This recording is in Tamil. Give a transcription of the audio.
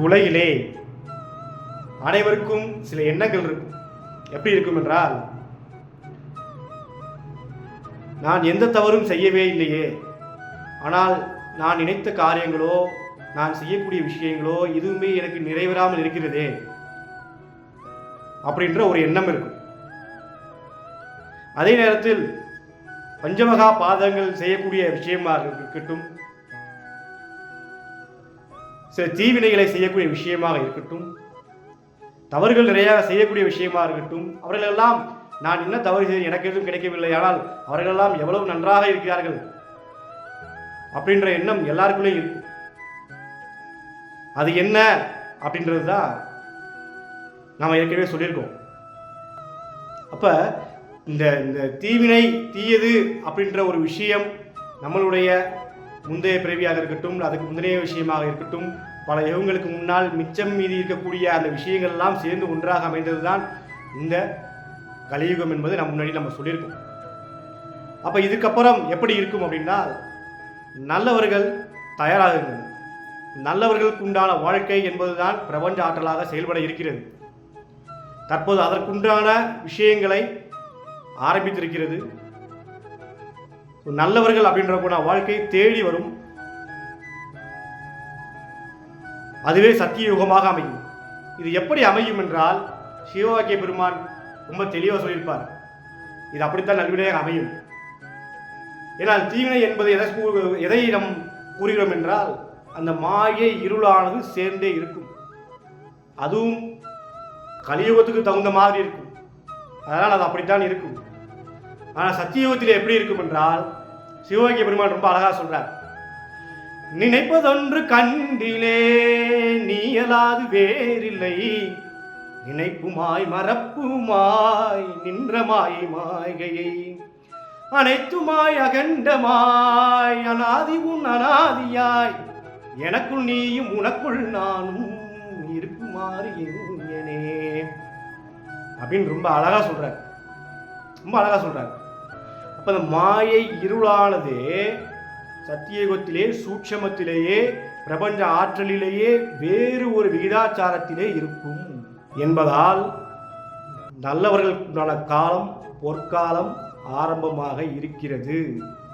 உலகிலே அனைவருக்கும் சில எண்ணங்கள் இருக்கும். எப்படி இருக்கும் என்றால், நான் எந்த தவறும் செய்யவே இல்லையே, ஆனால் நான் நினைத்த காரியங்களோ நான் செய்யக்கூடிய விஷயங்களோ எதுவுமே எனக்கு நிறைவேறாமல் இருக்கிறதே அப்படின்ற ஒரு எண்ணம் இருக்கும். அதே நேரத்தில் பஞ்சமகா பாதங்கள் செய்யக்கூடிய விஷயமாக இருக்கட்டும், சில தீவினைகளை செய்யக்கூடிய விஷயமாக இருக்கட்டும், தவறுகள் நிறைய செய்யக்கூடிய விஷயமாக இருக்கட்டும், அவர்களெல்லாம் நான் என்ன தவறு செய்து எனக்கு எதுவும் கிடைக்கவில்லை, ஆனால் அவர்களெல்லாம் எவ்வளவு நன்றாக இருக்கிறார்கள் அப்படின்ற எண்ணம் எல்லாருக்குள்ளே இருக்கும். அது என்ன அப்படின்றது தான் நாம் ஏற்கனவே சொல்லியிருக்கோம். அப்போ இந்த இந்த தீவினை தீயது அப்படின்ற ஒரு விஷயம் நம்மளுடைய முந்தைய பிறவியாக இருக்கட்டும், அதுக்கு முந்தைய விஷயமாக இருக்கட்டும், பல யுகங்களுக்கு முன்னால் மிச்சம் மீதி இருக்கக்கூடிய அந்த விஷயங்கள் எல்லாம் சேர்ந்து ஒன்றாக அமைந்தது தான் இந்த கலியுகம் என்பது முன்னாடி நம்ம சொல்லியிருக்கோம். அப்போ இதுக்கப்புறம் எப்படி இருக்கும் அப்படின்னா, நல்லவர்கள் தயாராகுங்கள். நல்லவர்களுக்கு உண்டான வாழ்க்கை என்பதுதான் பிரபஞ்ச ஆற்றலாக செயல்பட இருக்கிறது. தற்போது அதற்குண்டான விஷயங்களை ஆரம்பித்திருக்கிறது. நல்லவர்கள் அப்படின்ற வாழ்க்கை தேடி வரும். அதுவே சத்திய யுகமாக அமையும். இது எப்படி அமையும் என்றால், சிவவாக்கிய பெருமான் ரொம்ப தெளிவாக சொல்லியிருப்பார். இது அப்படித்தான் நல்வினையாக அமையும். ஏன்னால் தீவினை என்பது எதை நாம் கூறுகிறோம் என்றால், அந்த மாயை இருளானது சேர்ந்தே இருக்கும். அதுவும் கலியுகத்துக்கு தகுந்த மாதிரி இருக்கும். அதனால் அது அப்படித்தான் இருக்கும். ஆனால் சத்தியுகத்தில் எப்படி இருக்கும் என்றால், சிவவாக்கிய பெருமான் ரொம்ப அழகாக சொல்றார். நினைப்பதொன்று கண்டிலே நீயலாது வேறில்லை, நினைப்புமாய் மறப்புமாய் நின்ற மாயை மாய்கையை அனைத்துமாய் அகண்டமாய் அனாதி உன் அனாதியாய் எனக்குள் நீயும் உனக்குள் நானும் இருக்குமாறு எங்கனே அப்படின்னு ரொம்ப அழகா சொல்றார். ரொம்ப அழகா சொல்றார். அப்ப அந்த மாயை இருளானது சத்தியயுகத்திலே சூட்சமத்திலேயே பிரபஞ்ச ஆற்றலிலேயே வேறு ஒரு விகிதாச்சாரத்திலே இருக்கும் என்பதால் நல்லவர்களுக்குண்டான காலம் பொற்காலம் ஆரம்பமாக இருக்கிறது.